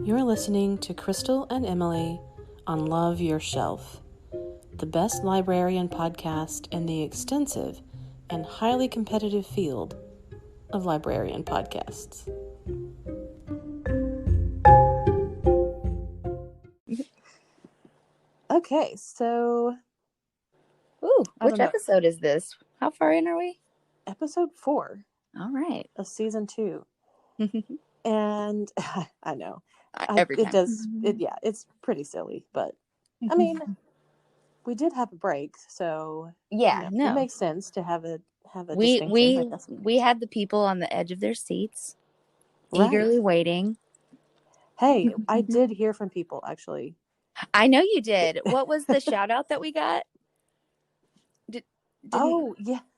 You're listening to Crystal and Emily on Love Your Shelf, the best librarian podcast in the extensive and highly competitive field of librarian podcasts. Okay, so... which episode is this? How far in are we? Episode 4. All right. Of season 2. And I know. Every time. It does, it's pretty silly, but I mean, we did have a break, so it makes sense to have a distinction. We had the people on the edge of their seats, eagerly waiting. Hey, I did hear from people, actually. I know you did. What was the shout out that we got? Yeah,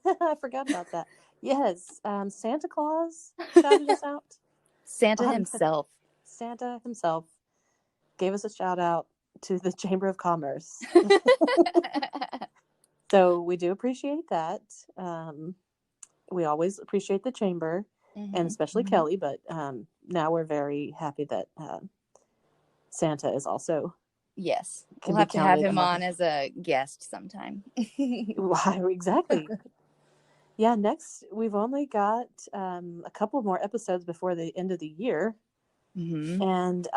I forgot about that. Yes, Santa Claus shouted us out. Santa himself gave us a shout out to the Chamber of Commerce. So we do appreciate that. We always appreciate the Chamber, and especially Kelly, but now we're very happy that Santa is also... Yes. We'll have to have him on as a guest sometime. Why, exactly. Yeah, next, we've only got a couple more episodes before the end of the year. And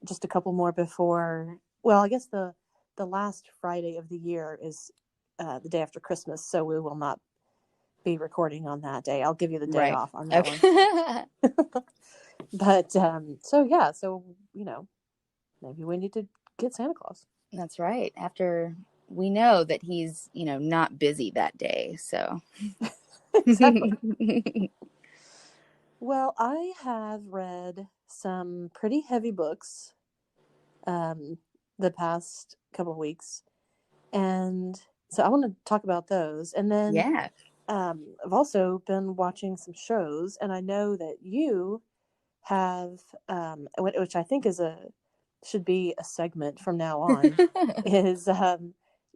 just a couple more before... Well, I guess the last Friday of the year is the day after Christmas, so we will not be recording on that day. I'll give you the day off on that one. But, so, maybe we need to get Santa Claus. That's right. After we know that he's, not busy that day, so. Exactly. Well, I have read some pretty heavy books the past couple of weeks, and so I want to talk about those. And then I've also been watching some shows, and I know that you have, which I think should be a segment from now on, is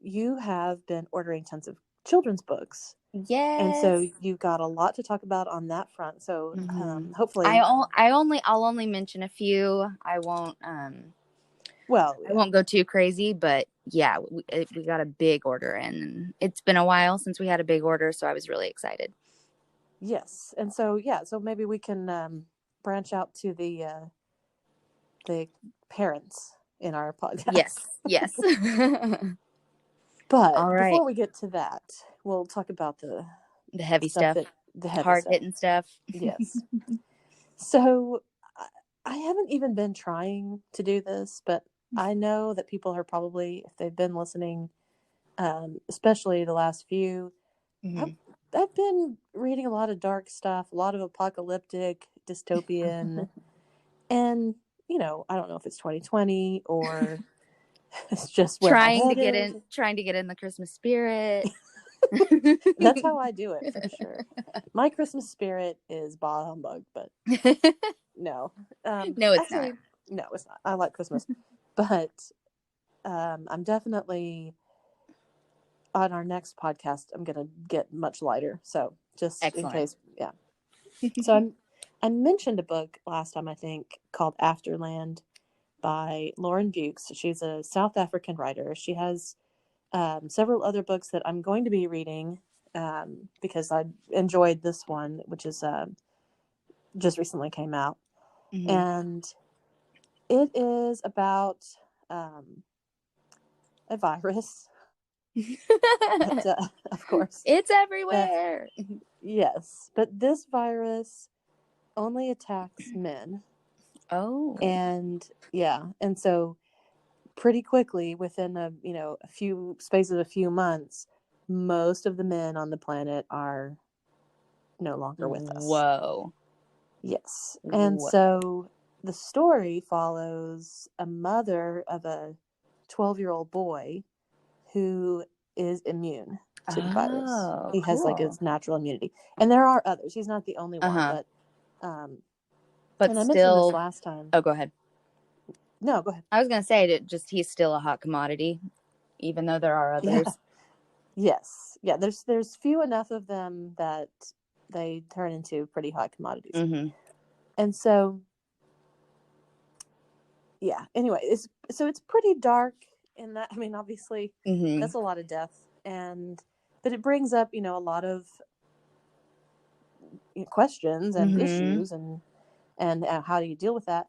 you have been ordering tons of children's books. Yes. And so you've got a lot to talk about on that front. So hopefully I'll only mention a few. I won't I won't go too crazy, but yeah, we got a big order in, and it's been a while since we had a big order, so I was really excited. Yes. And so so maybe we can branch out to the parents in our podcast. Yes. But before we get to that, we'll talk about the heavy stuff, the heavy hard-hitting stuff. Yes. So I haven't even been trying to do this, but I know that people are probably, if they've been listening, especially the last few, I've been reading a lot of dark stuff, a lot of apocalyptic, dystopian, and I don't know if it's 2020 or it's just trying to get in the Christmas spirit. That's how I do it, for sure. My Christmas spirit is bah humbug, but no. No, it's actually, not. No, it's not. I like Christmas. But I'm definitely, on our next podcast, I'm going to get much lighter. So just in case, yeah. So I mentioned a book last time, I think, called Afterland by Lauren Bukes. She's a South African writer. She has several other books that I'm going to be reading because I enjoyed this one, which is just recently came out. And it is about a virus. But, of course. It's everywhere. Yes. But this virus only attacks men. Oh. And and so pretty quickly, within a few months, most of the men on the planet are no longer with us. Whoa. Yes. And so the story follows a mother of a 12-year-old boy who is immune to the virus. He has his natural immunity. And there are others. He's not the only one, but and I mentioned this last time. Oh, go ahead. No, go ahead. I was going to say that he's still a hot commodity, even though there are others. Yeah. Yes. Yeah. There's few enough of them that they turn into pretty hot commodities. And so yeah. Anyway, it's pretty dark in that. I mean, obviously, that's a lot of death, but it brings up, a lot of questions and issues, and how do you deal with that?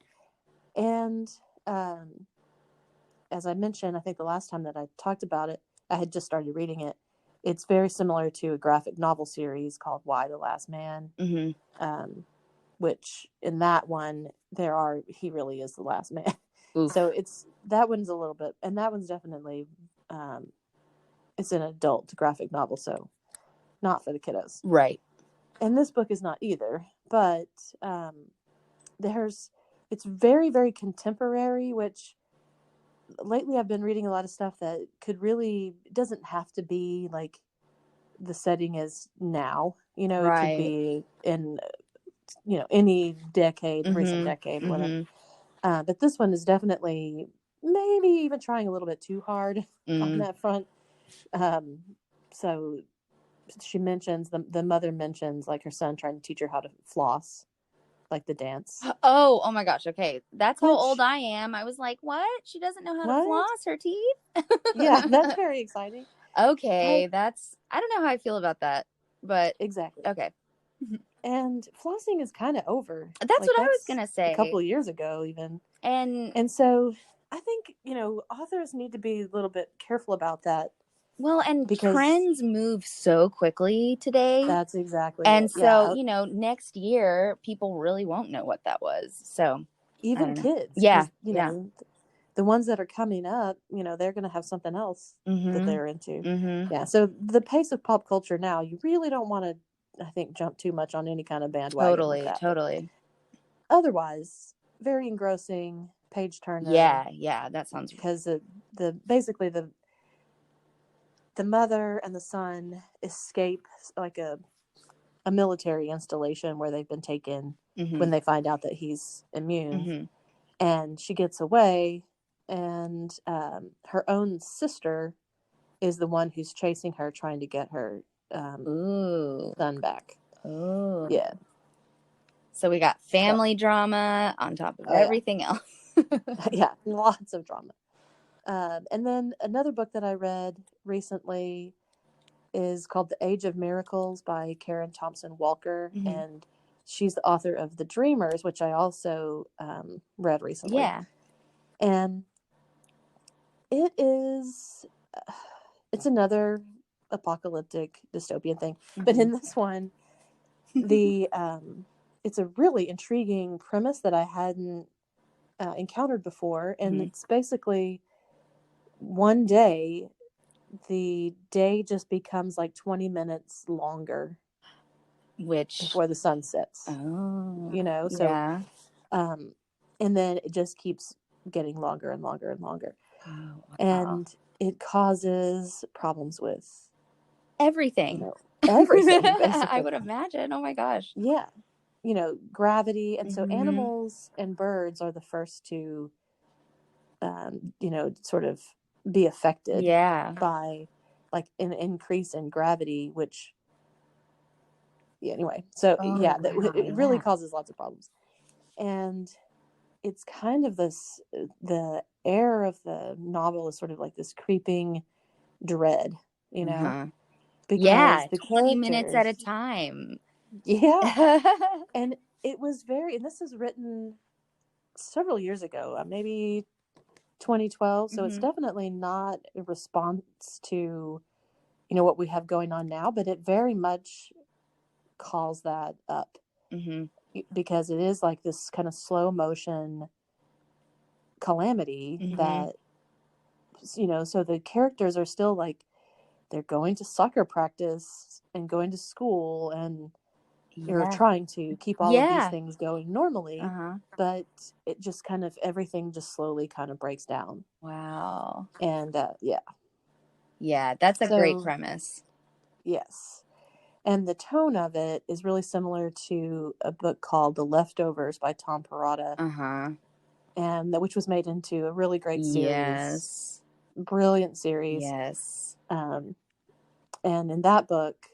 And as I mentioned, I think the last time that I talked about it, I had just started reading it. It's very similar to a graphic novel series called Why the Last Man, which in that one he really is the last man. Oof. So that one's a little bit, and that one's definitely it's an adult graphic novel, so not for the kiddos, right? And this book is not either, but it's very, very contemporary, which lately I've been reading a lot of stuff that doesn't have to be like the setting is now, right. It could be in, any decade, recent decade, whatever. But this one is definitely maybe even trying a little bit too hard on that front. So she mentions, the mother mentions like her son trying to teach her how to floss, like the dance. Oh my gosh. Okay. That's how old I am. I was like, what? She doesn't know how to floss her teeth? Yeah, that's very exciting. Okay. I don't know how I feel about that, but. Exactly. Okay. And flossing is kind of over. That's what I was going to say. A couple of years ago, even. And so I think, authors need to be a little bit careful about that. Well, and trends move so quickly today. That's exactly and it. So, next year, people really won't know what that was. So even kids. Yeah. The ones that are coming up, they're going to have something else that they're into. Yeah. So the pace of pop culture now, you really don't want to, I think, jump too much on any kind of bandwagon with that. Totally. Otherwise, very engrossing, page turner. Yeah, that sounds. Because basically the mother and the son escape like a military installation where they've been taken when they find out that he's immune, and she gets away, and her own sister is the one who's chasing her, trying to get her son back. Oh, yeah. So we got family drama on top of everything else. Yeah, lots of drama. And then another book that I read recently is called The Age of Miracles by Karen Thompson Walker, and she's the author of The Dreamers, which I also read recently. Yeah. And it's another apocalyptic dystopian thing, but in this one, it's a really intriguing premise that I hadn't encountered before, and it's basically one day, the day just becomes like 20 minutes longer before the sun sets. Oh, so yeah. And then it just keeps getting longer and longer and longer. Oh, wow. And it causes problems with everything. Everything, basically. I would imagine. Oh my gosh. Yeah. Gravity. And so animals and birds are the first to sort of be affected by like an increase in gravity, which anyway, so it really causes lots of problems. And it's kind of the air of the novel is sort of like this creeping dread, because the 20 minutes at a time. Yeah. And it was and this is written several years ago, maybe 2012. So it's definitely not a response to, what we have going on now, but it very much calls that up because it is like this kind of slow motion calamity that, so the characters are still like, they're going to soccer practice and going to school and you're trying to keep all of these things going normally, but it just kind of, everything just slowly kind of breaks down. Wow. And yeah, that's a great premise. Yes. And the tone of it is really similar to a book called The Leftovers by Tom Perrotta, and which was made into a really great series. Yes. Brilliant series. Yes. And in that book,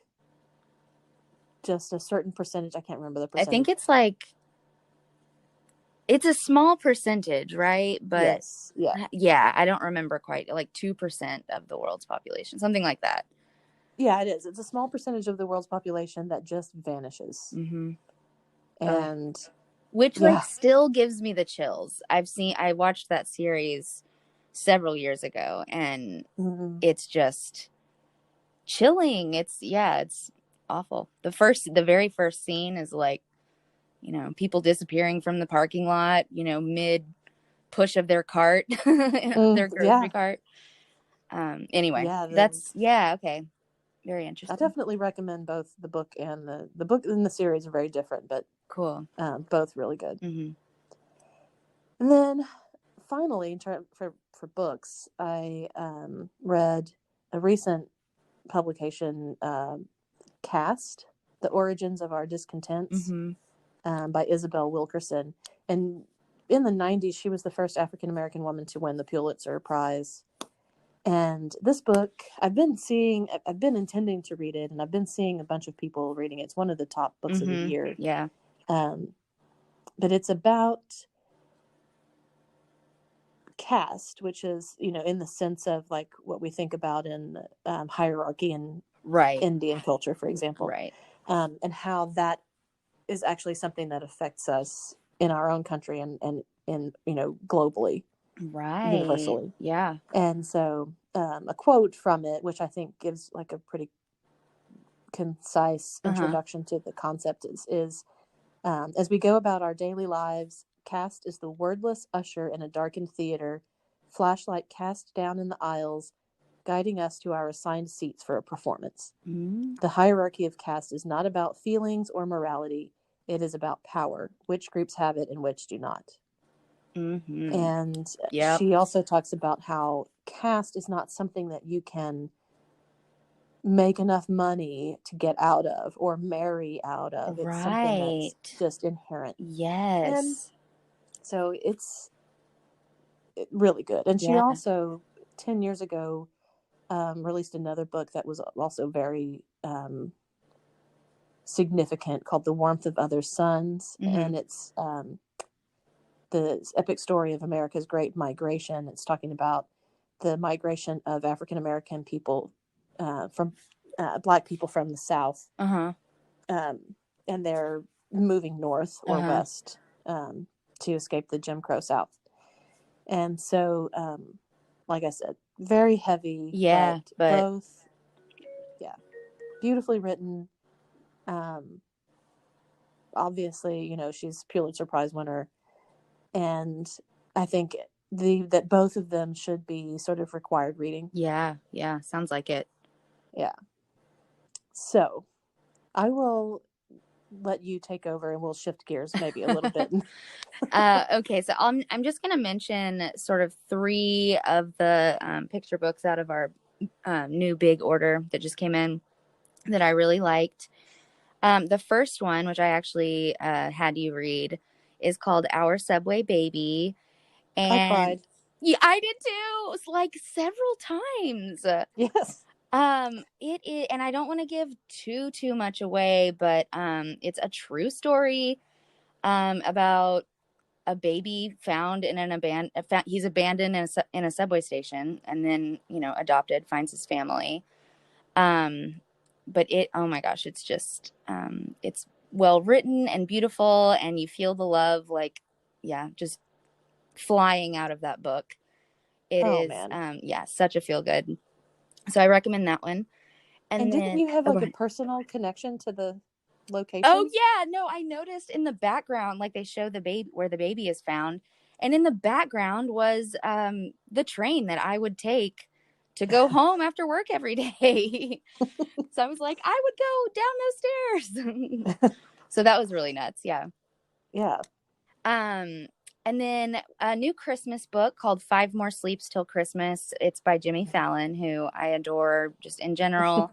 just a certain percentage, I can't remember the percentage. I think it's like It's a small percentage, right? But yes, yeah, I don't remember quite, like 2% of the world's population, something like that. Yeah, it is. It's a small percentage of the world's population that just vanishes. Mm-hmm. And which like still gives me the chills. I watched that series several years ago, and it's just chilling. It's awful. The very first scene is like, people disappearing from the parking lot, mid push of their cart, their grocery cart. Anyway, okay. Very interesting. I definitely recommend both the book and the book and the series are very different, but cool. Both really good. Mm-hmm. And then finally, for books, I read a recent publication, Caste: The Origins of Our Discontents, by Isabel Wilkerson. And in the 90s, she was the first African American woman to win the Pulitzer Prize. And this book, I've been intending to read it, and I've been seeing a bunch of people reading it. It's one of the top books of the year. Yeah. But it's about caste, which is, in the sense of like what we think about in hierarchy in Indian culture, for example. Right. And how that is actually something that affects us in our own country and globally. Right. Universally. Yeah. And so a quote from it, which I think gives like a pretty concise introduction to the concept, is as we go about our daily lives, caste is the wordless usher in a darkened theater, flashlight cast down in the aisles, guiding us to our assigned seats for a performance. The hierarchy of caste is not about feelings or morality. It is about power, which groups have it and which do not. And she also talks about how caste is not something that you can make enough money to get out of or marry out of. It's something that's just inherent. Yes. And so it's really good. And she also 10 years ago released another book that was also very significant, called The Warmth of Other Suns. And it's the epic story of America's Great Migration. It's talking about the migration of African American people from Black people from the South, and they're moving north or west to escape the Jim Crow South. And so, like I said, very heavy, but both, beautifully written. Obviously, she's Pulitzer Prize winner. And I think that both of them should be sort of required reading. Yeah. Sounds like it. Yeah. So I will let you take over and we'll shift gears maybe a little bit. Okay. So I'm just going to mention sort of 3 of the picture books out of our new big order that just came in that I really liked. The first one, which I actually had you read, is called Our Subway Baby. And I cried. Yeah, I did too. It's like several times. Yes. It is, and I don't want to give too much away, but it's a true story about a baby found in an he's abandoned in a subway station, and then adopted, finds his family. But oh my gosh, it's just it's well written and beautiful, and you feel the love just flying out of that book. It is man. Such a feel good. So I recommend that one. And then, didn't you have like a personal connection to the location? Oh yeah, no, I noticed in the background, like they show the baby where the baby is found, and in the background was the train that I would take to go home after work every day. So I was like, I would go down those stairs. So that was really nuts. Yeah. And then a new Christmas book called 5 More Sleeps Till Christmas. It's by Jimmy Fallon, who I adore just in general.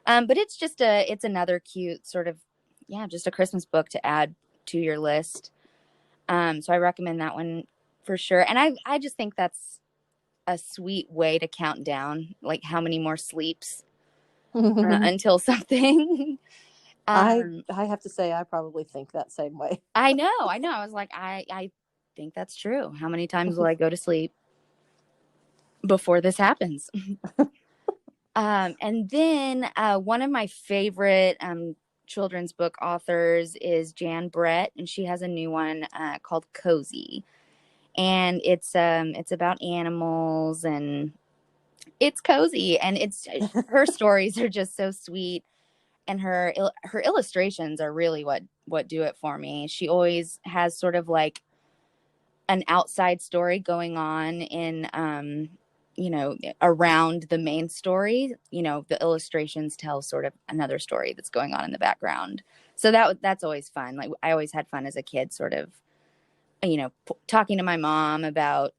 But it's just it's another cute sort of, just a Christmas book to add to your list. So I recommend that one for sure. And I just think that's a sweet way to count down, like how many more sleeps until something. I have to say, I probably think that same way. I know. I was like, I think that's true. How many times will I go to sleep before this happens? And then one of my favorite children's book authors is Jan Brett, and she has a new one called Cozy. And it's about animals, and it's cozy, and her stories are just so sweet, and her illustrations are really what do it for me. She always has sort of like an outside story going on in around the main story. The illustrations tell sort of another story that's going on in the background. So that's always fun. Like, I always had fun as a kid, sort of, talking to my mom about,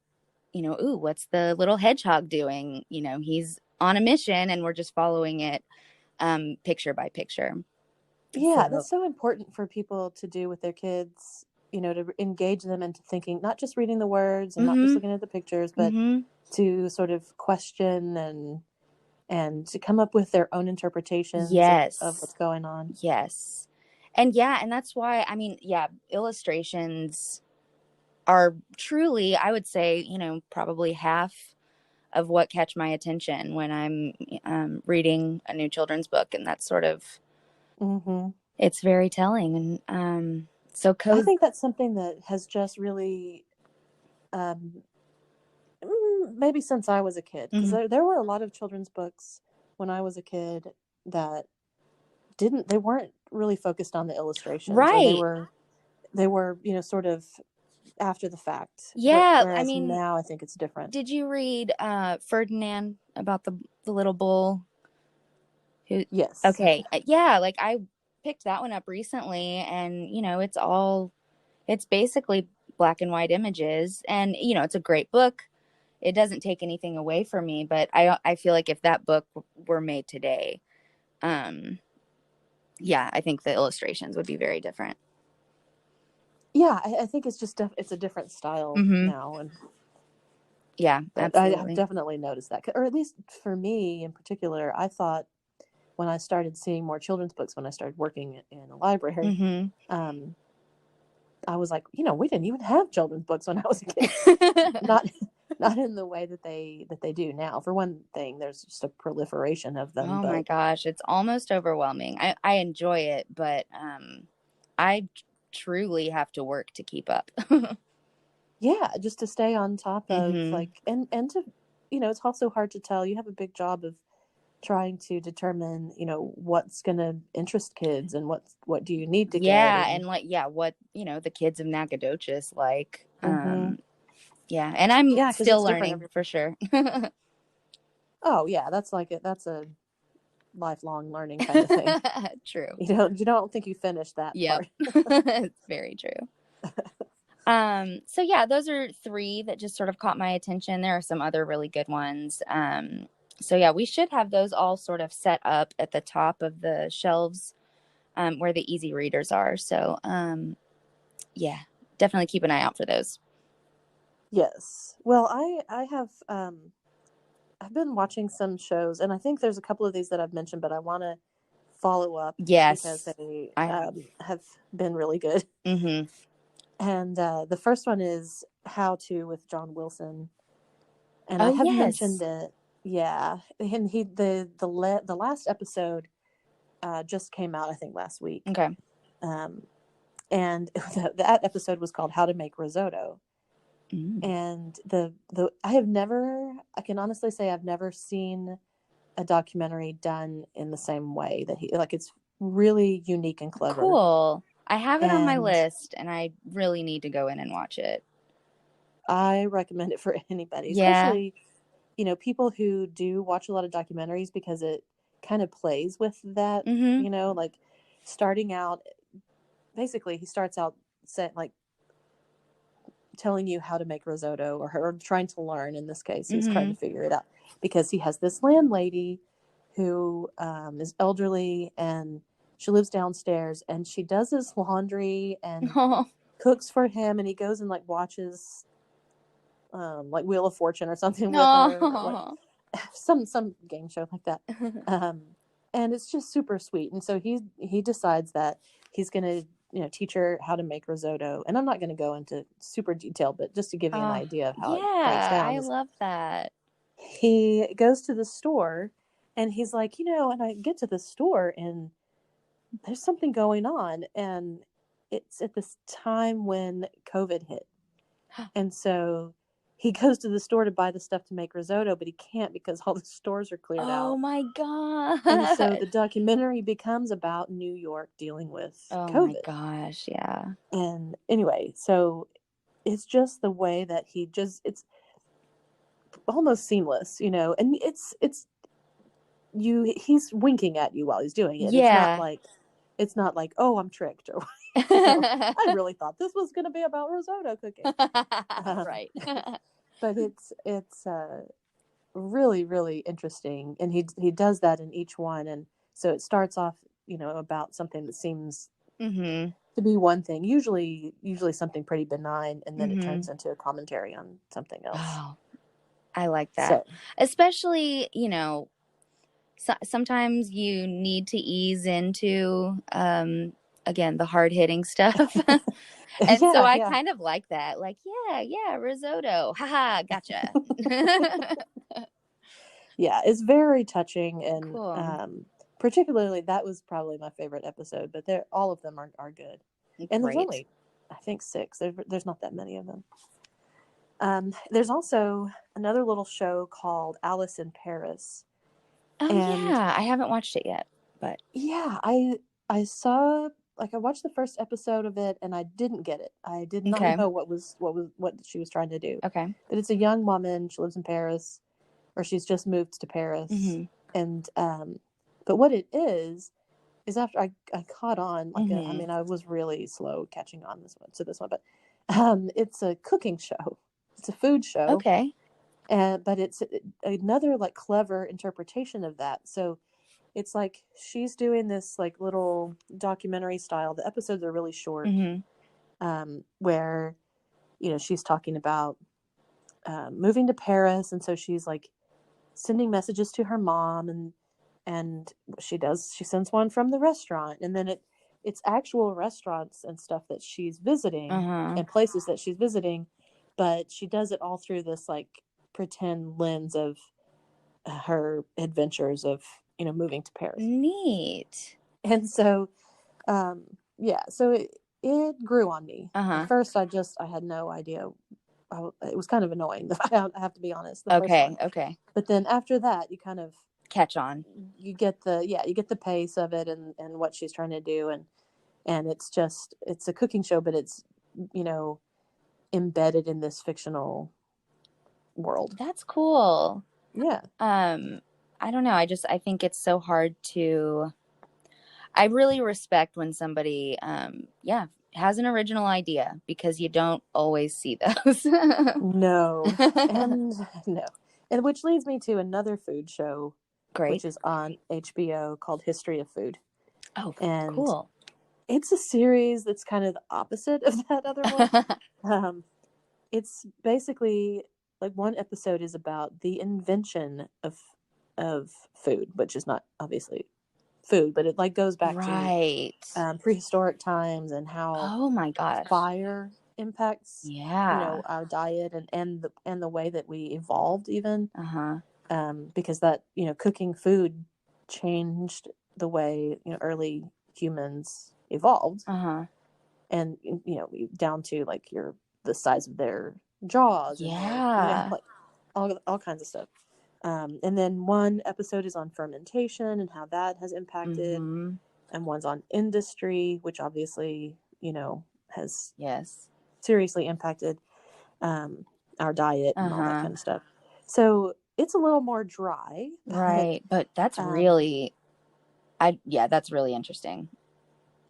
ooh, what's the little hedgehog doing? He's on a mission, and we're just following it picture by picture. Yeah, that's so important for people to do with their kids, to engage them into thinking, not just reading the words and not just looking at the pictures, but to sort of question and to come up with their own interpretations of what's going on. Yes. And that's why, illustrations are truly, I would say, probably half of what catch my attention when I'm reading a new children's book. And that's sort of, it's very telling. And I think that's something that has just really, maybe since I was a kid, because there were a lot of children's books when I was a kid that they weren't really focused on the illustrations. Right. Or they were, sort of after the fact. Yeah. Whereas now I think it's different. Did you read Ferdinand, about the little bull? Yes. Okay. Yeah. Like, I picked that one up recently, and, it's basically black and white images, and, it's a great book. It doesn't take anything away from me, but I feel like if that book were made today, I think the illustrations would be very different. Yeah, I think it's just it's a different style now, and absolutely. I have definitely noticed that, or at least for me in particular. I thought when I started seeing more children's books, when I started working in a library, I was like, we didn't even have children's books when I was a kid. Not in the way that they do now. For one thing, there's just a proliferation of them. Oh my gosh, it's almost overwhelming. I enjoy it, but I truly have to work to keep up. Yeah, just to stay on top of like, and to, it's also hard to tell. You have a big job of trying to determine, what's going to interest kids and what do you need to get. And like, what, the kids of Nacogdoches like. And I'm still learning for sure. Oh yeah, that's a lifelong learning kind of thing. True. You don't think you finished that part. It's very true. So those are 3 that just sort of caught my attention. There are some other really good ones. We should have those all sort of set up at the top of the shelves, where the easy readers are. So, definitely keep an eye out for those. Yes. Well, I have, I've been watching some shows, and I think there's a couple of these that I've mentioned, but I want to follow up. Yes. Because they have been really good. And the first one is How To with John Wilson. And I have mentioned it. Yeah. And the last episode just came out, I think, last week. Okay. And that episode was called How to Make Risotto. And I can honestly say I've never seen a documentary done in the same way that it's really unique and clever. Cool. I have it on my list, and I really need to go in and watch it. I recommend it for anybody, especially, people who do watch a lot of documentaries, because it kind of plays with that, like starting out, basically he starts out telling you how to make risotto, or trying to learn. In this case, he's trying to figure it out, because he has this landlady who is elderly, and she lives downstairs, and she does his laundry and cooks for him, and he goes and watches like Wheel of Fortune or something with her, some game show like that. And it's just super sweet. And so he decides that he's gonna teach her how to make risotto. And I'm not going to go into super detail, but just to give you an idea of how it breaks down. I love that. He goes to the store and he's like, and I get to the store and there's something going on. And it's at this time when COVID hit. And so he goes to the store to buy the stuff to make risotto, but he can't because all the stores are cleared out. Oh my God. And so the documentary becomes about New York dealing with COVID. Oh my gosh, yeah. And anyway, so it's just the way that it's almost seamless, and he's winking at you while he's doing it. Yeah. It's not like, oh, I'm tricked, or I really thought this was going to be about risotto cooking. Right. But it's really, really interesting, and he does that in each one. And so it starts off, about something that seems to be one thing, usually something pretty benign, and then it turns into a commentary on something else. Oh, I like that. Especially, sometimes you need to ease into, again, the hard-hitting stuff. And so I kind of like that. Like, yeah, risotto. Haha, gotcha. Yeah, it's very touching. And cool. Particularly, that was probably my favorite episode, but all of them are good. And there's only, I think, 6. There's not that many of them. There's also another little show called Alice in Paris. Oh, yeah. I haven't watched it yet, but yeah, I saw, I watched the first episode of it and I didn't get it. I did not know what she was trying to do. Okay. But it's a young woman. She lives in Paris, or she's just moved to Paris. And but what it is after I caught on, I was really slow catching on this one, but it's a cooking show. It's a food show. Okay. But it's another clever interpretation of that. So it's like she's doing this little documentary style. The episodes are really short, where she's talking about moving to Paris, and so she's sending messages to her mom, and she sends one from the restaurant, and then it's actual restaurants and stuff that she's visiting and places that she's visiting, but she does it all through this pretend lens of her adventures of moving to Paris. Neat. And so so it grew on me. At first I had no idea. It was kind of annoying. I have to be honest. Okay. But then after that, you kind of catch on. You get the pace of it and what she's trying to do, and it's a cooking show, but it's embedded in this fictional world. That's cool. Yeah. I don't know. I think it's so hard to. I really respect when somebody, has an original idea, because you don't always see those. No, and which leads me to another food show, which is on HBO, called History of Food. Oh, and cool! It's a series that's kind of the opposite of that other one. It's basically one episode is about the invention of food, which is not obviously food, but it goes back to prehistoric times and how oh my gosh fire impacts our diet and the way that we evolved even because that cooking food changed the way all humans evolved and down to the size of their jaws and all kinds of stuff. And then one episode is on fermentation and how that has impacted, and one's on industry, which obviously, has seriously impacted our diet and all that kind of stuff. So it's a little more dry. Right. But that's really, that's really interesting.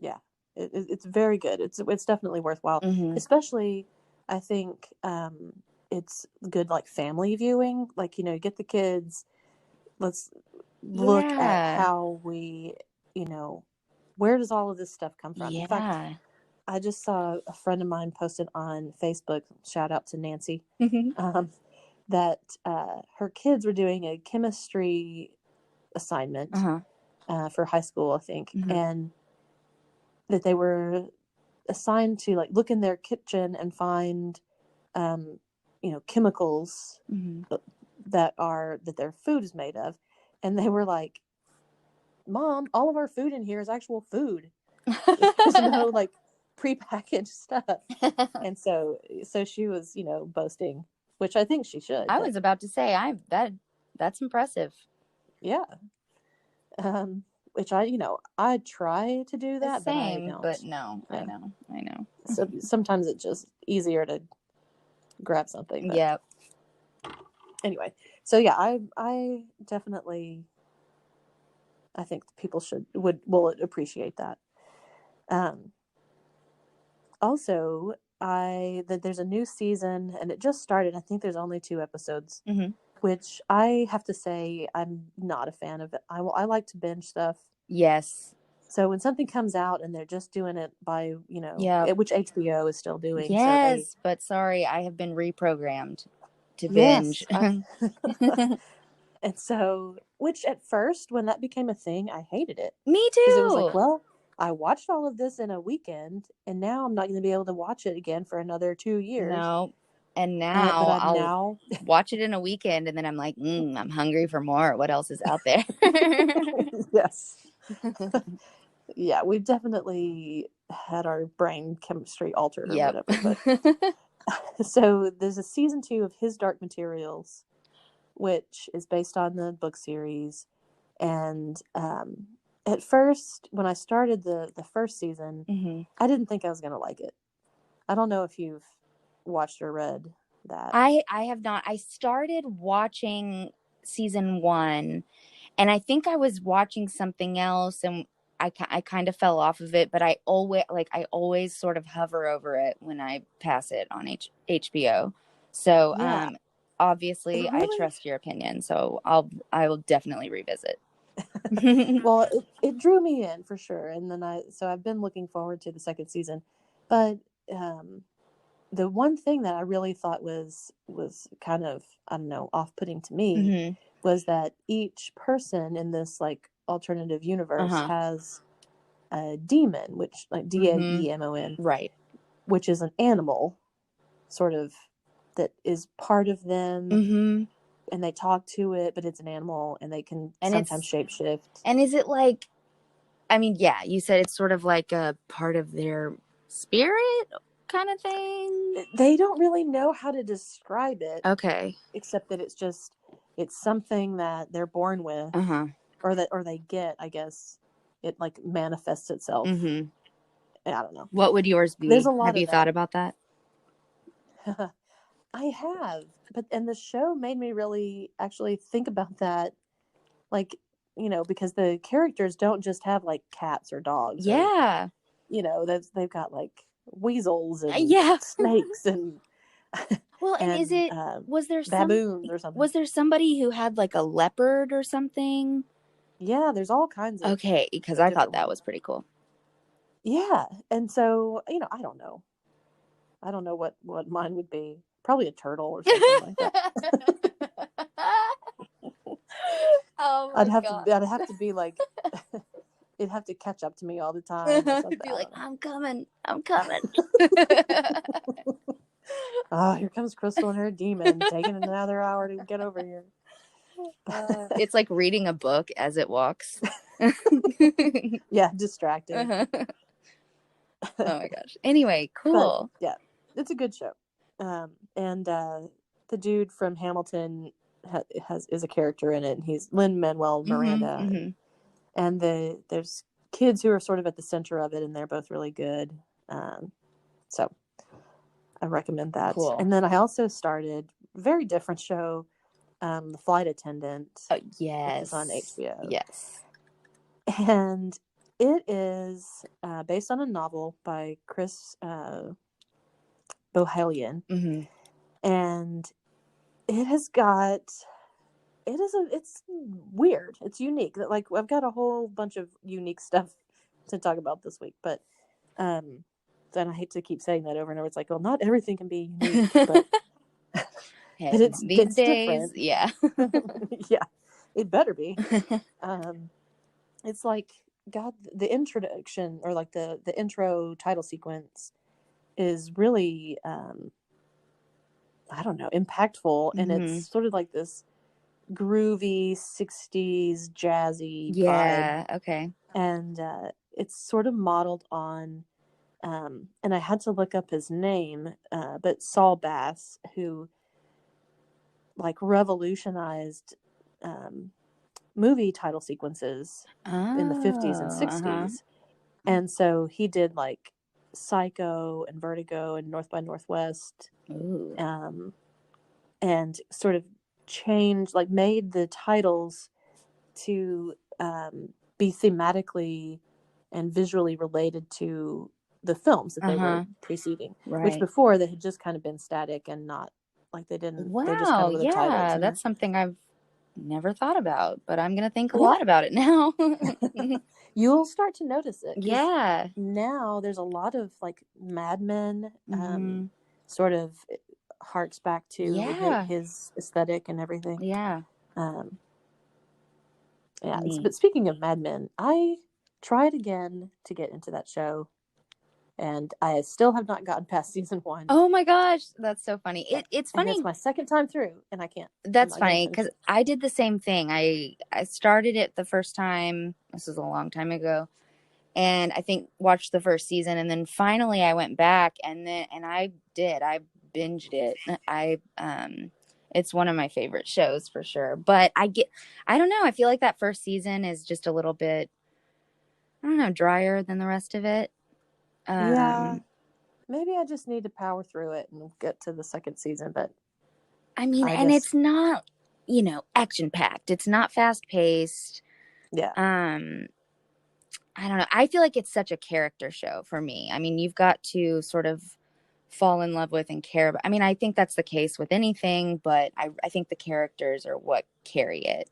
Yeah. It's very good. It's definitely worthwhile, especially I think, it's good family viewing, get the kids, let's look at how we where does all of this stuff come from. In fact, I just saw a friend of mine posted on Facebook, shout out to Nancy, that her kids were doing a chemistry assignment for high school, I think, and that they were assigned to like look in their kitchen and find, chemicals that their food is made of. And they were like, Mom, all of our food in here is actual food. There's no like prepackaged stuff. And so she was, boasting, which I think she should. I was about to say, that's impressive. Yeah. Which I try to do that, but I don't. But no, yeah. I know. So sometimes it's just easier to grab something. But yep. Anyway, so yeah, I definitely, I think people will appreciate that. Also, there's a new season and it just started. I think there's only 2 episodes, which I have to say I'm not a fan of it. I like to binge stuff. Yes. So when something comes out and they're just doing it by, which HBO is still doing. Yes, so but sorry, I have been reprogrammed to binge. Yes, and so, which at first, when that became a thing, I hated it. Me too. Because it was like, well, I watched all of this in a weekend, and now I'm not going to be able to watch it again for another 2 years. No. And now I'll watch it in a weekend, and then I'm like, I'm hungry for more. What else is out there? Yes. Yeah, we've definitely had our brain chemistry altered or whatever. But so there's a season 2 of His Dark Materials, which is based on the book series. And at first, when I started the first season, I didn't think I was going to like it. I don't know if you've watched or read that. I have not. I started watching season 1, and I think I was watching something else, and I kind of fell off of it, but I always sort of hover over it when I pass it on HBO. So obviously I trust your opinion, so I will definitely revisit. Well, it drew me in for sure, and then I've been looking forward to the second season. But the one thing that I really thought was kind of, I don't know, off-putting to me was that each person in this like alternative universe has a demon, which like Daemon, right, which is an animal, sort of, that is part of them, and they talk to it, but it's an animal, and they can sometimes shapeshift. And is it like, I mean, yeah, you said it's sort of like a part of their spirit kind of thing? They don't really know how to describe it. Okay. Except that it's something that they're born with, or they get, I guess. It like manifests itself. I don't know. What would yours be? There's a lot Have you thought about that? I have, and the show made me really actually think about that, like, because the characters don't just have like cats or dogs. Yeah. Or, they've got like weasels and snakes and. Well, and is it was there baboons or something? Was there somebody who had like a leopard or something? Yeah, there's all kinds of. Okay, because I thought that was pretty cool. Yeah, and so I don't know. I don't know what mine would be. Probably a turtle or something like that. Oh my God. I'd have to be like. It'd have to catch up to me all the time. Or something. Be like, I'm coming. Oh, here comes Crystal and her demon, taking another hour to get over here. It's like reading a book as it walks. Yeah, distracting. Oh my gosh. Anyway, cool. But, yeah, it's a good show. And the dude from Hamilton is a character in it, and he's Lin-Manuel Miranda. And there's kids who are sort of at the center of it, and they're both really good. So I recommend that. Cool. And then I also started a very different show, The Flight Attendant. Oh, yes. Which is on HBO. Yes. And it is based on a novel by Chris Bohelian. And it's weird. It's unique. Like, I've got a whole bunch of unique stuff to talk about this week, but and I hate to keep saying that over and over. It's like, well, not everything can be unique, but it's these days, different. Yeah, it better be. It's like God, the introduction, or like the intro title sequence is really, I don't know, impactful. And it's sort of like this groovy 60s jazzy vibe. Okay. And it's sort of modeled on, and I had to look up his name, but Saul Bass, who like revolutionized movie title sequences in the 50s and 60s. And so he did like Psycho and Vertigo and North by Northwest, and sort of changed, like made the titles to be thematically and visually related to the films that they were preceding, which before they had just kind of been static and not like they didn't. Wow, they just kind of were the titles, you know? That's something I've never thought about, but I'm gonna think a lot about it now. You'll start to notice it. Yeah. Now there's a lot of like Mad Men, sort of harks back to his aesthetic and everything. Yeah. But speaking of Mad Men, I tried again to get into that show, and I still have not gotten past season 1. Oh my gosh, that's so funny. It's funny. And it's my second time through, and I can't. That's funny because I did the same thing. I started it the first time. This was a long time ago, and I think watched the first season, and then finally I went back, and I binged it. It's one of my favorite shows for sure. But I don't know. I feel like that first season is just a little bit, I don't know, drier than the rest of it. Yeah. Maybe I just need to power through it and get to the second season. But I mean, it's not, action packed. It's not fast paced. Yeah. I don't know. I feel like it's such a character show for me. I mean, you've got to sort of fall in love with and care about. I mean, I think that's the case with anything, but I think the characters are what carry it.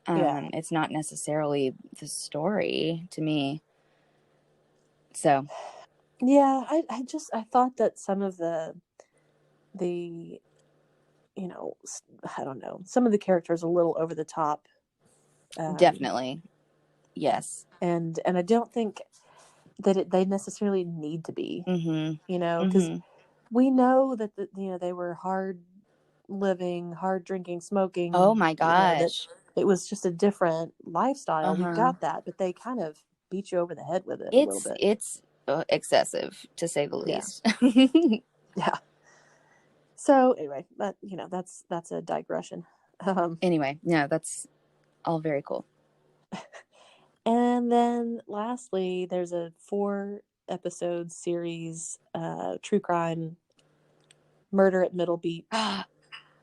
It's not necessarily the story to me. So, yeah, I thought that some of the I don't know, some of the characters a little over the top. Definitely. Yes. And I don't think that they necessarily need to be, because we know that they were hard living, hard drinking, smoking. Oh my gosh. It was just a different lifestyle. We got that, but they kind of beat you over the head with it a little bit. It's excessive, to say the least. Yeah. So anyway, but that's a digression. Anyway, no, that's all very cool. And then lastly, there's a 4-episode series, true crime, Murder at Middle Beach. Oh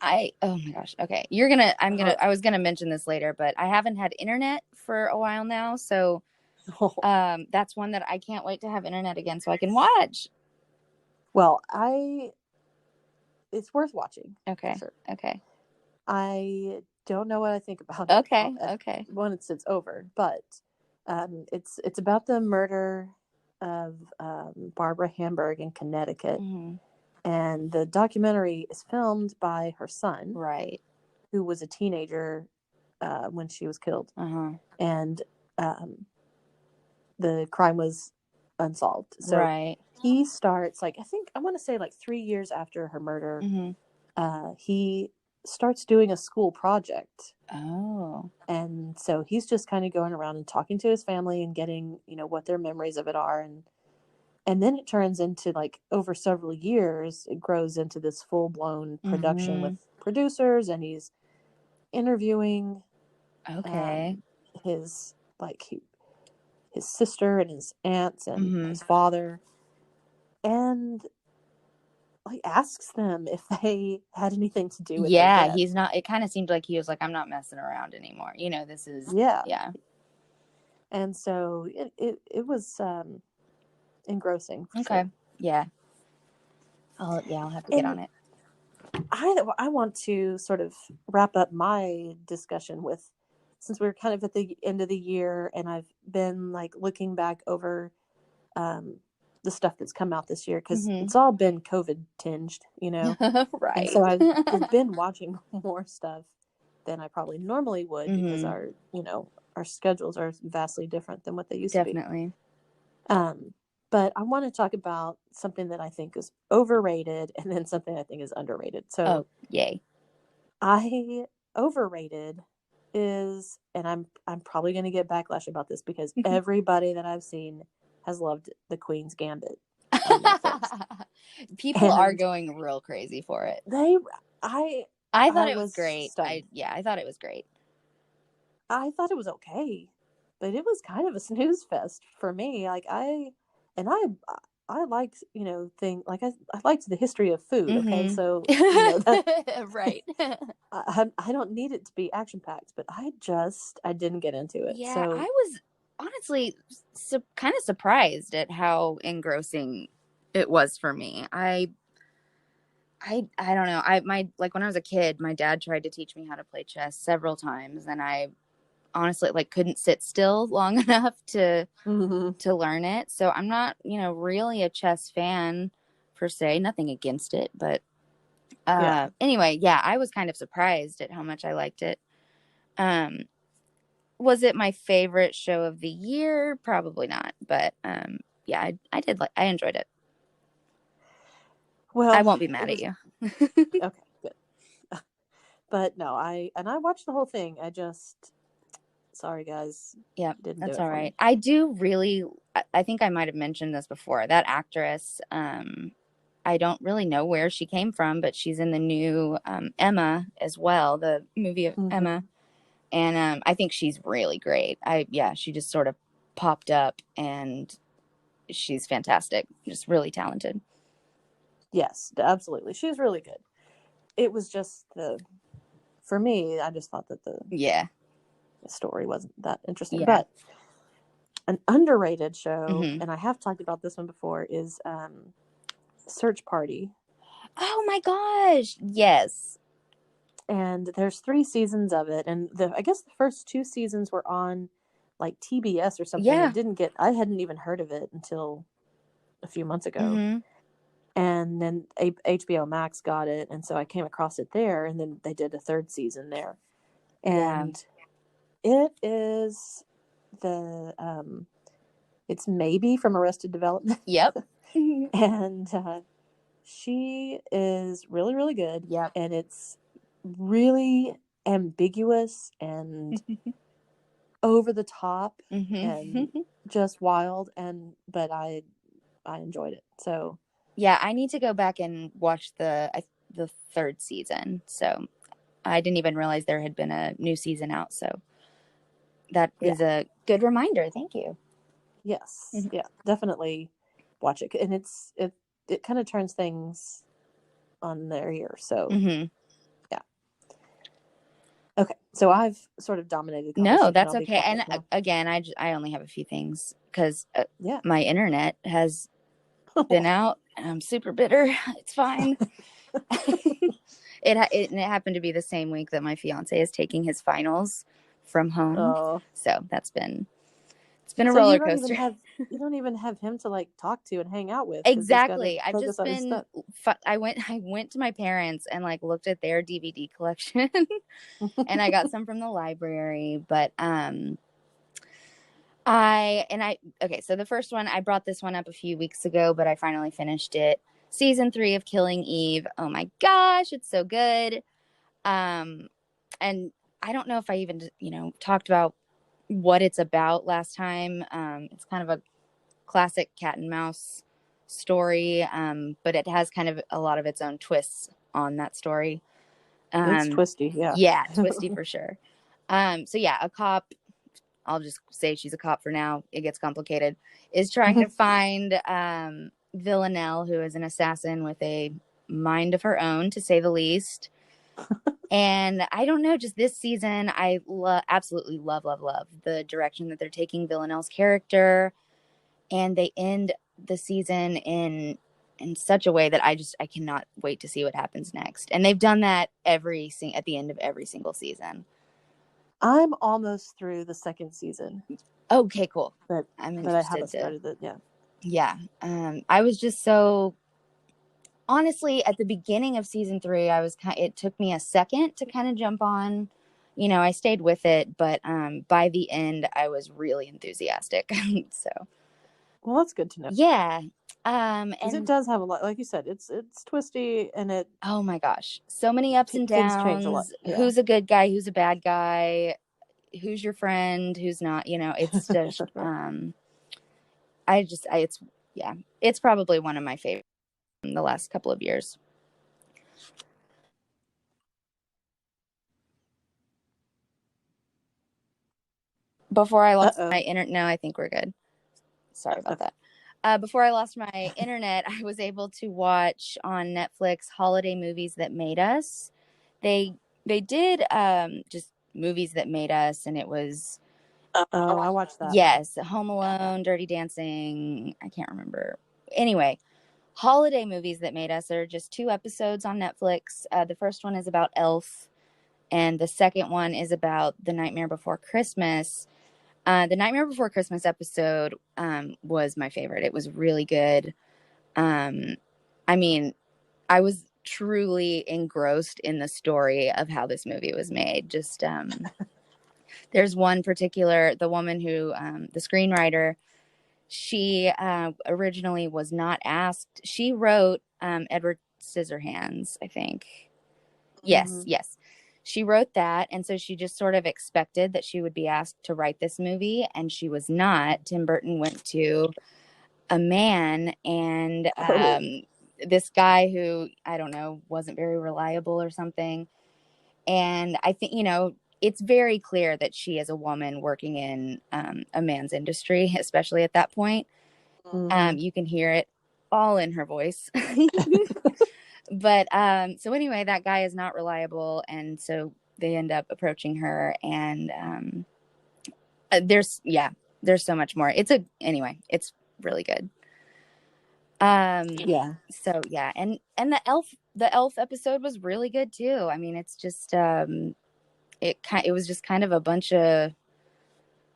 my gosh. Okay. I was gonna mention this later, but I haven't had internet for a while now. So that's one that I can't wait to have internet again so I can watch. Well, it's worth watching. Okay. Sure. Okay. I don't know what I think about it. Okay. Once it's over, but it's about the murder of Barbara Hamburg in Connecticut. And the documentary is filmed by her son, right, who was a teenager when she was killed. And the crime was unsolved. So he starts, I want to say 3 years after her murder, he starts doing a school project. Oh. And so he's just kind of going around and talking to his family and getting, what their memories of it are. And then it turns into over several years, it grows into this full blown production with producers, and he's interviewing his sister and his aunts and his father, and asks them if they had anything to do with their death. He's not, it kind of seemed like he was like, I'm not messing around anymore. This is And so it was engrossing. Okay. Sure. Yeah. I'll have to get on it. I want to sort of wrap up my discussion with, since we're kind of at the end of the year, and I've been looking back over the stuff that's come out this year, because it's all been COVID tinged, Right. And so I've been watching more stuff, than I probably normally would because our schedules are vastly different than what they used to be. Definitely. But I want to talk about something that I think is overrated and then something I think is underrated. So, yay. Overrated is, and I'm probably going to get backlash about this because everybody that I've seen has loved The Queen's Gambit on Netflix. People are going real crazy for it. I thought it was great. I thought it was great. I thought it was okay, but it was kind of a snooze fest for me. Like I liked, I liked the history of food. Mm-hmm. Okay, so right. I don't need it to be action packed, but I didn't get into it. Yeah, so I was honestly kind of surprised at how engrossing it was for me. I don't know. When I was a kid, my dad tried to teach me how to play chess several times, and I honestly couldn't sit still long enough to learn it. So I'm not, really a chess fan per se. Nothing against it, but anyway, I was kind of surprised at how much I liked it. Was it my favorite show of the year? Probably not, but I enjoyed it. Well, I won't be mad at you. Okay, good. But no, I watched the whole thing. Sorry guys. Yeah, that's all right. I think I might have mentioned this before. That actress, I don't really know where she came from, but she's in the new Emma as well, the movie of Emma. And I think she's really great. She just sort of popped up and she's fantastic. Just really talented. Yes, absolutely. She's really good. It was just for me, I just thought that the story wasn't that interesting. Yeah. But an underrated show, and I have talked about this one before, is Search Party. Oh my gosh. Yes. And there's 3 seasons of it, and I guess the first 2 seasons were on like TBS or something. Yeah. I hadn't even heard of it until a few months ago. And then HBO Max got it, and so I came across it there, and then they did a 3rd season there. And it is it's maybe from Arrested Development. Yep. And she is really, really good. Yep. And it's really ambiguous and over the top and just wild, but I enjoyed it. So yeah, I need to go back and watch the 3rd season. So I didn't even realize there had been a new season out. So that is a good reminder. Thank you. Yes. Yeah, definitely watch it. And it kind of turns things on their ear. So yeah. Okay. So I've sort of dominated the conversation. No, that's okay. And again, I only have a few things because my internet has been out and I'm super bitter. It's fine. It happened to be the same week that my fiance is taking his finals from home. Oh. So it's been a roller coaster. You don't even have him to talk to and hang out with. Exactly. I've just been I went to my parents and looked at their DVD collection and I got some from the library, but so the first one, I brought this one up a few weeks ago, but I finally finished it. Season 3 of Killing Eve. Oh my gosh, it's so good. And I don't know if I even, talked about what it's about last time. It's kind of a classic cat and mouse story, but it has kind of a lot of its own twists on that story. It's twisty, yeah. Yeah, twisty for sure. So yeah, a cop, I'll just say she's a cop for now, it gets complicated, is trying to find Villanelle, who is an assassin with a mind of her own, to say the least. And I don't know, just this season, I absolutely love the direction that they're taking Villanelle's character. And they end the season in such a way that I cannot wait to see what happens next. And they've done that at the end of every single season. I'm almost through the 2nd season. Okay, cool. But I haven't started it yet. Yeah. I was just so... Honestly, at the beginning of season 3, it took me a second to kind of jump on I stayed with it, but by the end, I was really enthusiastic. So, well, that's good to know. Yeah. Because it does have a lot, like you said, it's twisty, and it. Oh my gosh, so many ups and things change a lot. downs. Yeah. Who's a good guy? Who's a bad guy? Who's your friend? Who's not? It's just. It's probably one of my favorites in the last couple of years. Before I lost my internet, no, I think we're good. Sorry about that. Before I lost my internet, I was able to watch on Netflix holiday movies that made us. They did just movies that made us, and it was. Oh, I watched that. Yes, Home Alone, Dirty Dancing. I can't remember. Anyway, holiday movies that made us are just 2 episodes on Netflix. The first one is about Elf, and the second one is about The Nightmare Before Christmas. The Nightmare Before Christmas episode was my favorite. It was really good. I mean, I was truly engrossed in the story of how this movie was made. Just there's one particular, the woman who, the screenwriter, she originally was not asked. She wrote Edward Scissorhands, I think. Yes. She wrote that, and so she just sort of expected that she would be asked to write this movie, and she was not. Tim Burton went to a man, and this guy who, I don't know, wasn't very reliable or something. And I think, it's very clear that she is a woman working in a man's industry, especially at that point. You can hear it all in her voice. But so anyway, that guy is not reliable, and so they end up approaching her, and there's so much more. It's really good. So yeah, and the elf episode was really good too. I mean, it's just it was just kind of a bunch of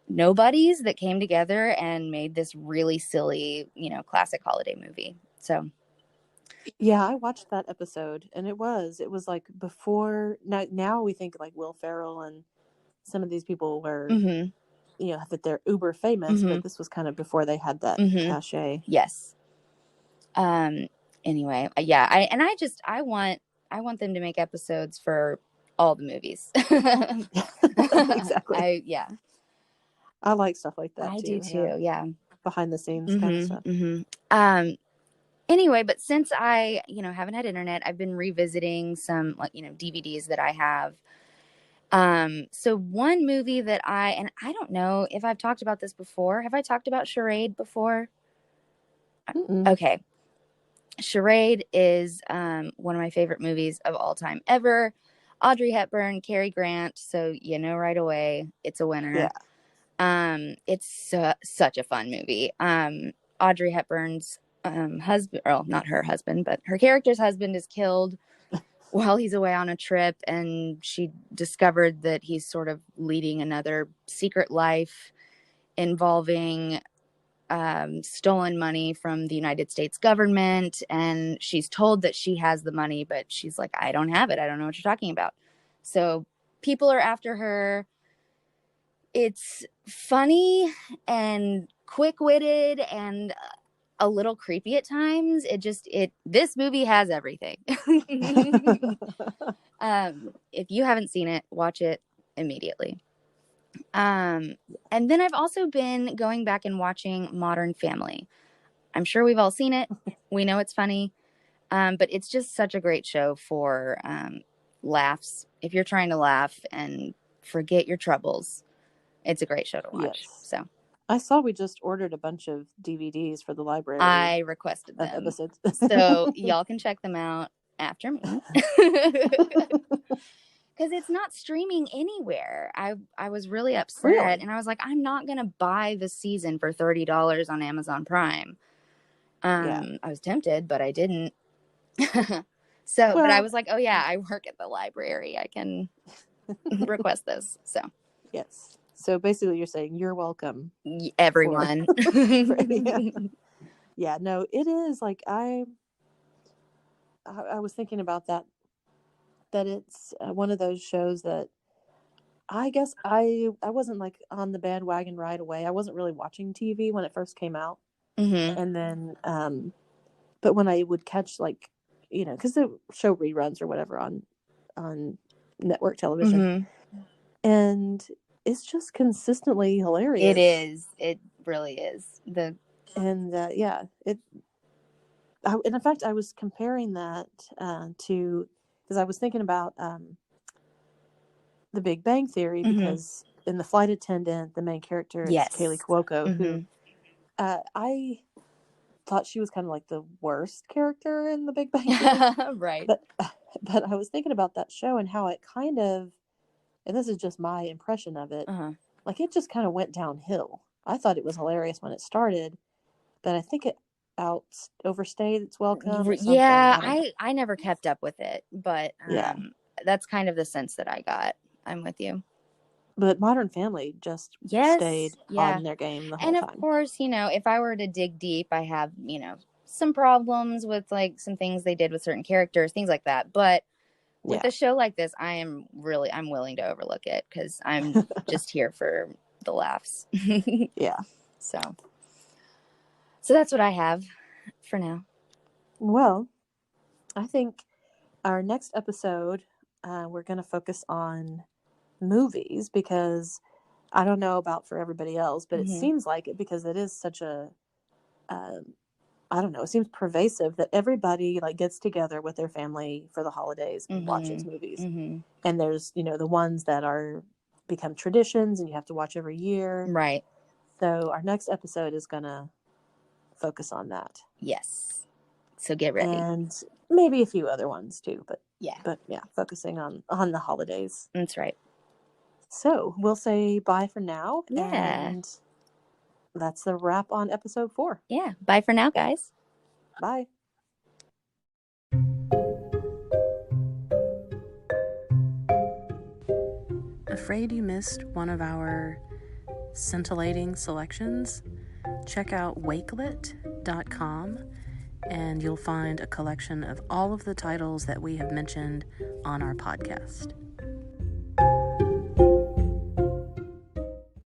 nobodies that came together and made this really silly, classic holiday movie. So yeah, I watched that episode, and it was like before. Now we think like Will Ferrell and some of these people were, that they're uber famous, but this was kind of before they had that cachet. Yes. Anyway, yeah, I want them to make episodes for all the movies. Exactly. I like stuff like that I too. do too. Yeah. Behind the scenes kind of stuff. Anyway, but since I, haven't had internet, I've been revisiting some DVDs that I have. So one movie that and I don't know if I've talked about this before. Have I talked about Charade before? Okay. Charade is one of my favorite movies of all time ever. Audrey Hepburn, Cary Grant, so right away it's a winner. It's such a fun movie. Audrey Hepburn's husband, well, not her husband, but her character's husband is killed while he's away on a trip, and she discovered that he's sort of leading another secret life involving stolen money from the United States government, and she's told that she has the money, but she's like, I don't have it. I don't know what you're talking about. So people are after her. It's funny and quick-witted and a little creepy at times. This movie has everything. If you haven't seen it, watch it immediately. And then I've also been going back and watching Modern Family. I'm sure we've all seen it. We know it's funny. But it's just such a great show for laughs. If you're trying to laugh and forget your troubles, it's a great show to watch. Yes. So I saw we just ordered a bunch of DVDs for the library. I requested them. Episodes. So y'all can check them out after me. Because it's not streaming anywhere. I was really upset, and I was like, I'm not going to buy the season for $30 on Amazon Prime. I was tempted, but I didn't. But I was like, oh yeah, I work at the library. I can request this. So yes. So basically you're saying you're welcome. Everyone. Yeah, no, it is like I was thinking about that it's one of those shows that I guess I wasn't like on the bandwagon right away. I wasn't really watching TV when it first came out. Mm-hmm. And then, but when I would catch like, because the show reruns or whatever on network television, Mm-hmm. and it's just consistently hilarious. It is. It really is. And in fact, I was comparing that to, because I was thinking about The Big Bang Theory, mm-hmm. because in The Flight Attendant, the main character is Kaylee Cuoco, mm-hmm. who I thought she was kind of like the worst character in The Big Bang Theory. Right. But I was thinking about that show and how it kind of, and this is just my impression of it, like it just kind of went downhill. I thought it was hilarious when it started, but I think it overstayed its welcome. Yeah, I never kept up with it, but yeah, that's kind of the sense that I got. I'm with you. But Modern Family just stayed on their game the whole time. And of course, if I were to dig deep, I have, some problems with like some things they did with certain characters, things like that. But with a show like this, I'm willing to overlook it because I'm just here for the laughs. Yeah. So that's what I have for now. Well, I think our next episode, we're going to focus on movies, because I don't know about for everybody else, but it seems like it, because it is such a, I don't know, it seems pervasive that everybody like gets together with their family for the holidays and watches movies. And there's, the ones that are become traditions and you have to watch every year. Right. So our next episode is going to focus on that. Yes. So get ready. And maybe a few other ones too, but yeah, focusing on the holidays. That's right. So we'll say bye for now. Yeah. And that's the wrap on episode 4. Yeah. Bye for now, guys. Bye. Afraid you missed one of our scintillating selections? Check out wakelet.com and you'll find a collection of all of the titles that we have mentioned on our podcast.